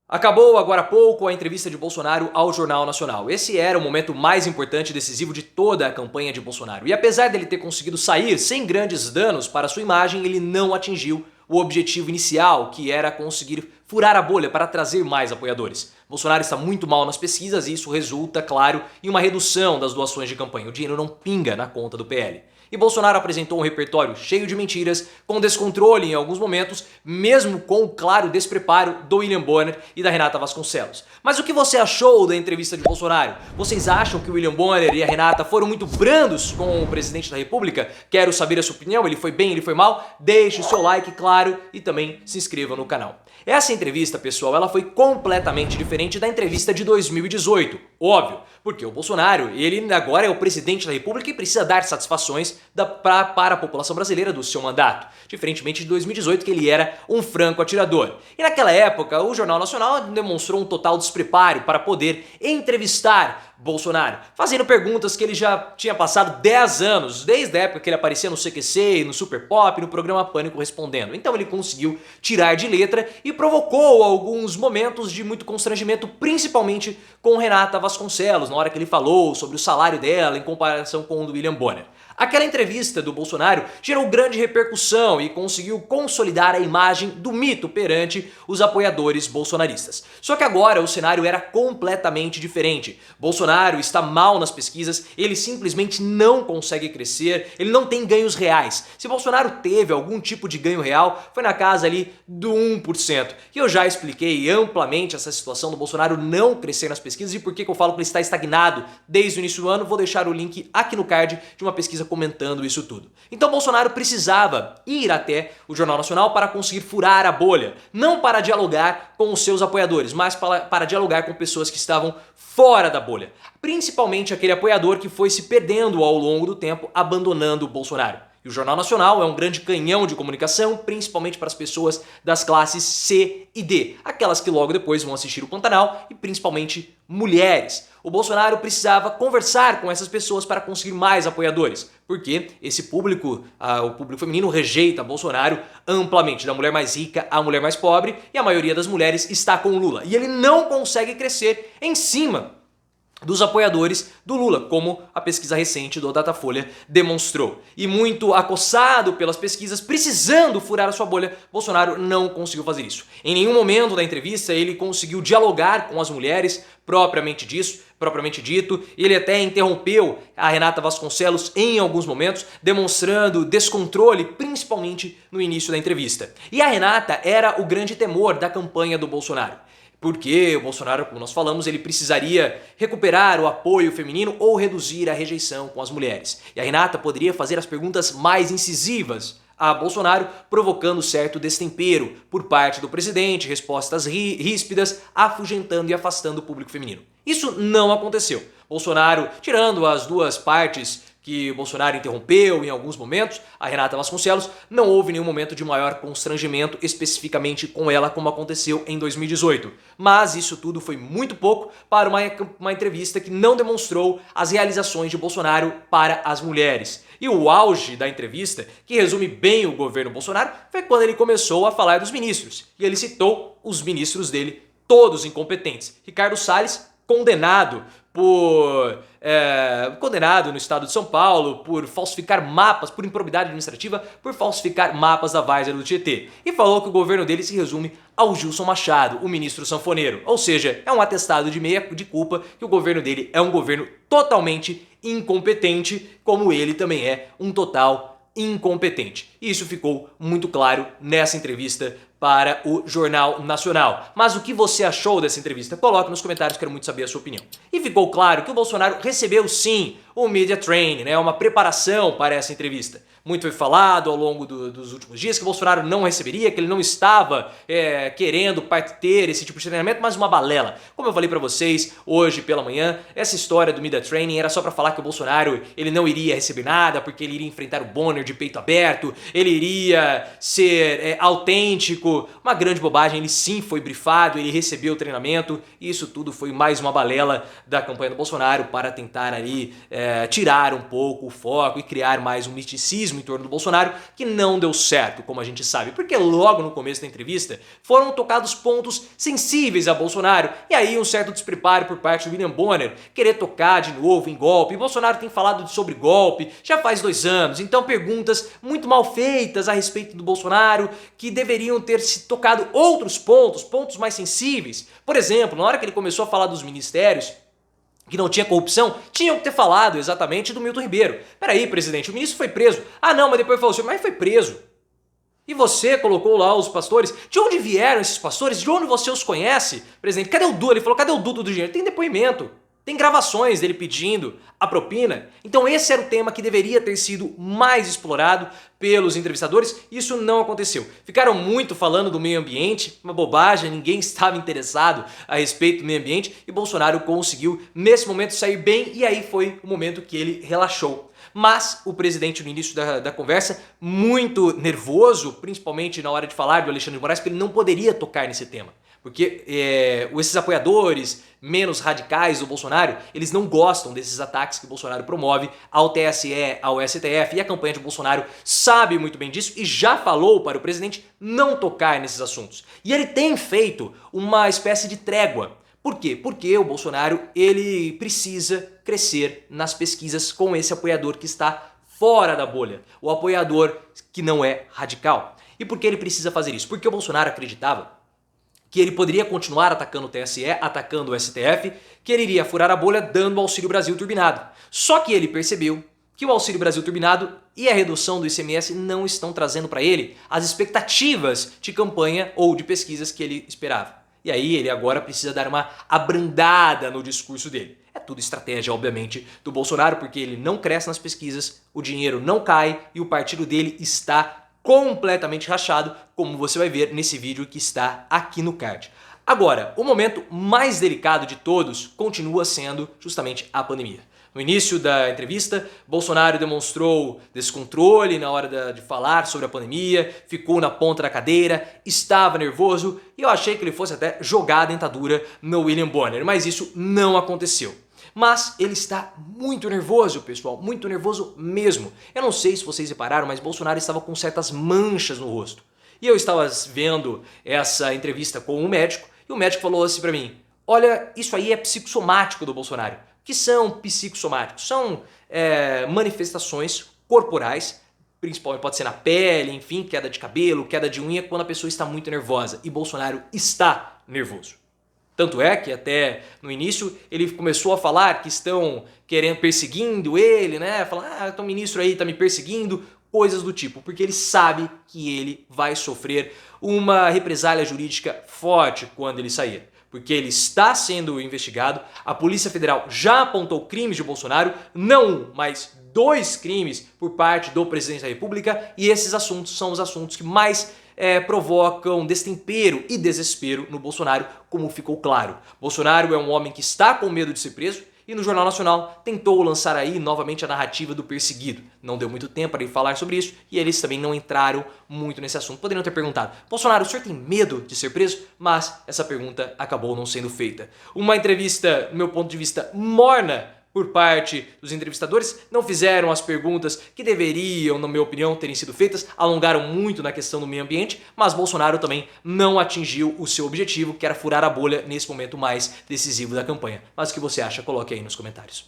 Acabou agora há pouco a entrevista de Bolsonaro ao Jornal Nacional. Esse era o momento mais importante e decisivo de toda a campanha de Bolsonaro. E apesar dele ter conseguido sair sem grandes danos para sua imagem, ele não atingiu o objetivo inicial, que era conseguir furar a bolha para trazer mais apoiadores. Bolsonaro está muito mal nas pesquisas e isso resulta, claro, em uma redução das doações de campanha. O dinheiro não pinga na conta do PL. E Bolsonaro apresentou um repertório cheio de mentiras, com descontrole em alguns momentos, mesmo com o claro despreparo do William Bonner e da Renata Vasconcelos. Mas o que você achou da entrevista de Bolsonaro? Vocês acham que o William Bonner e a Renata foram muito brandos com o presidente da República? Quero saber a sua opinião, ele foi bem, ele foi mal? Deixe o seu like, claro, e também se inscreva no canal. Essa entrevista, pessoal, ela foi completamente diferente da entrevista de 2018, óbvio, porque o Bolsonaro, ele agora é o presidente da República e precisa dar satisfações para a população brasileira do seu mandato, diferentemente de 2018, que ele era um franco atirador. E naquela época, o Jornal Nacional demonstrou um total despreparo para poder entrevistar Bolsonaro, fazendo perguntas que ele já tinha passado 10 anos, desde a época que ele aparecia no CQC, no Super Pop, no programa Pânico respondendo. Então ele conseguiu tirar de letra e provocou alguns momentos de muito constrangimento, principalmente com Renata Vasconcelos, na hora que ele falou sobre o salário dela em comparação com o do William Bonner. Aquela entrevista do Bolsonaro gerou grande repercussão e conseguiu consolidar a imagem do mito perante os apoiadores bolsonaristas. Só que agora o cenário era completamente diferente. Bolsonaro está mal nas pesquisas, ele simplesmente não consegue crescer, ele não tem ganhos reais. Se Bolsonaro teve algum tipo de ganho real, foi na casa ali do 1%. E eu já expliquei amplamente essa situação do Bolsonaro não crescer nas pesquisas e por que eu falo que ele está estagnado desde o início do ano. Vou deixar o link aqui no card de uma pesquisa comentando isso tudo. Então Bolsonaro precisava ir até o Jornal Nacional para conseguir furar a bolha, não para dialogar com os seus apoiadores, mas para dialogar com pessoas que estavam fora da bolha, principalmente aquele apoiador que foi se perdendo ao longo do tempo, abandonando o Bolsonaro. E o Jornal Nacional é um grande canhão de comunicação, principalmente para as pessoas das classes C e D, aquelas que logo depois vão assistir o Pantanal e principalmente mulheres. O Bolsonaro precisava conversar com essas pessoas para conseguir mais apoiadores, porque esse público, o público feminino rejeita Bolsonaro amplamente, da mulher mais rica à mulher mais pobre, e a maioria das mulheres está com o Lula. E ele não consegue crescer em cima dos apoiadores do Lula, como a pesquisa recente do Datafolha demonstrou. E muito acossado pelas pesquisas, precisando furar a sua bolha, Bolsonaro não conseguiu fazer isso. Em nenhum momento da entrevista ele conseguiu dialogar com as mulheres propriamente dito, ele até interrompeu a Renata Vasconcelos em alguns momentos, demonstrando descontrole, principalmente no início da entrevista. E a Renata era o grande temor da campanha do Bolsonaro. Porque o Bolsonaro, como nós falamos, ele precisaria recuperar o apoio feminino ou reduzir a rejeição com as mulheres. E a Renata poderia fazer as perguntas mais incisivas a Bolsonaro, provocando certo destempero por parte do presidente, respostas ríspidas, afugentando e afastando o público feminino. Isso não aconteceu. Bolsonaro, tirando as duas partes que Bolsonaro interrompeu em alguns momentos, a Renata Vasconcelos, não houve nenhum momento de maior constrangimento especificamente com ela, como aconteceu em 2018. Mas isso tudo foi muito pouco para uma entrevista que não demonstrou as realizações de Bolsonaro para as mulheres. E o auge da entrevista, que resume bem o governo Bolsonaro, foi quando ele começou a falar dos ministros. E ele citou os ministros dele, todos incompetentes. Ricardo Salles, condenado no estado de São Paulo por falsificar mapas, por improbidade administrativa, por falsificar mapas da várzea do Tietê. E falou que o governo dele se resume ao Gilson Machado, o ministro sanfoneiro. Ou seja, é um atestado de culpa que o governo dele é um governo totalmente incompetente, como ele também é um total incompetente. E isso ficou muito claro nessa entrevista para o Jornal Nacional. Mas o que você achou dessa entrevista? Coloque nos comentários, quero muito saber a sua opinião. E ficou claro que o Bolsonaro recebeu sim o media training, uma preparação para essa entrevista. Muito foi falado ao longo dos últimos dias que o Bolsonaro não receberia, que ele não estava querendo ter esse tipo de treinamento, mas uma balela. Como eu falei para vocês hoje pela manhã, essa história do media training era só para falar que o Bolsonaro ele não iria receber nada, porque ele iria enfrentar o Bonner de peito aberto, ele iria ser autêntico político, uma grande bobagem. Ele sim foi brifado, ele recebeu o treinamento, e isso tudo foi mais uma balela da campanha do Bolsonaro para tentar ali tirar um pouco o foco e criar mais um misticismo em torno do Bolsonaro, que não deu certo, como a gente sabe, porque logo no começo da entrevista foram tocados pontos sensíveis a Bolsonaro, e aí um certo despreparo por parte do William Bonner, querer tocar de novo em golpe. E Bolsonaro tem falado sobre golpe já faz 2 anos, então perguntas muito mal feitas a respeito do Bolsonaro, que deveriam ter se tocado outros pontos mais sensíveis. Por exemplo, na hora que ele começou a falar dos ministérios, que não tinha corrupção, tinham que ter falado exatamente do Milton Ribeiro. Peraí, presidente, o ministro foi preso. Ah não, mas depois falou assim, mas foi preso. E você colocou lá os pastores. De onde vieram esses pastores? De onde você os conhece? Presidente, cadê o Dudu? Ele falou, cadê o Dudu do dinheiro? Tem depoimento. Tem gravações dele pedindo a propina. Então esse era o tema que deveria ter sido mais explorado pelos entrevistadores. Isso não aconteceu. Ficaram muito falando do meio ambiente, uma bobagem, ninguém estava interessado a respeito do meio ambiente, e Bolsonaro conseguiu nesse momento sair bem, e aí foi o momento que ele relaxou. Mas o presidente, no início da conversa, muito nervoso, principalmente na hora de falar do Alexandre de Moraes, porque ele não poderia tocar nesse tema. Porque esses apoiadores menos radicais do Bolsonaro, eles não gostam desses ataques que o Bolsonaro promove ao TSE, ao STF, e a campanha de Bolsonaro sabe muito bem disso e já falou para o presidente não tocar nesses assuntos. E ele tem feito uma espécie de trégua. Por quê? Porque o Bolsonaro ele precisa crescer nas pesquisas com esse apoiador que está fora da bolha, o apoiador que não é radical. E por que ele precisa fazer isso? Porque o Bolsonaro acreditava que ele poderia continuar atacando o TSE, atacando o STF, que ele iria furar a bolha dando o Auxílio Brasil turbinado. Só que ele percebeu que o Auxílio Brasil turbinado e a redução do ICMS não estão trazendo para ele as expectativas de campanha ou de pesquisas que ele esperava. E aí ele agora precisa dar uma abrandada no discurso dele. É tudo estratégia, obviamente, do Bolsonaro, porque ele não cresce nas pesquisas, o dinheiro não cai e o partido dele está completamente rachado, como você vai ver nesse vídeo que está aqui no card. Agora, o momento mais delicado de todos continua sendo justamente a pandemia. No início da entrevista, Bolsonaro demonstrou descontrole na hora de falar sobre a pandemia, ficou na ponta da cadeira, estava nervoso e eu achei que ele fosse até jogar a dentadura no William Bonner, mas isso não aconteceu. Mas ele está muito nervoso, pessoal, muito nervoso mesmo. Eu não sei se vocês repararam, mas Bolsonaro estava com certas manchas no rosto. E eu estava vendo essa entrevista com um médico e o médico falou assim pra mim, olha, isso aí é psicossomático do Bolsonaro. O que são psicossomáticos? São manifestações corporais, principalmente pode ser na pele, enfim, queda de cabelo, queda de unha, quando a pessoa está muito nervosa. E Bolsonaro está nervoso. Tanto é que até no início ele começou a falar que estão perseguindo ele, né? Falar, o ministro aí tá me perseguindo, coisas do tipo, porque ele sabe que ele vai sofrer uma represália jurídica forte quando ele sair. Porque ele está sendo investigado, a Polícia Federal já apontou crimes de Bolsonaro, não um, mas 2 crimes por parte do presidente da República, e esses assuntos são os assuntos que mais provocam destempero e desespero no Bolsonaro, como ficou claro. Bolsonaro é um homem que está com medo de ser preso e no Jornal Nacional tentou lançar aí novamente a narrativa do perseguido. Não deu muito tempo para ele falar sobre isso e eles também não entraram muito nesse assunto. Poderiam ter perguntado, Bolsonaro, o senhor tem medo de ser preso? Mas essa pergunta acabou não sendo feita. Uma entrevista, do meu ponto de vista, morna por parte dos entrevistadores, não fizeram as perguntas que deveriam, na minha opinião, terem sido feitas, alongaram muito na questão do meio ambiente, mas Bolsonaro também não atingiu o seu objetivo, que era furar a bolha nesse momento mais decisivo da campanha. Mas o que você acha? Coloque aí nos comentários.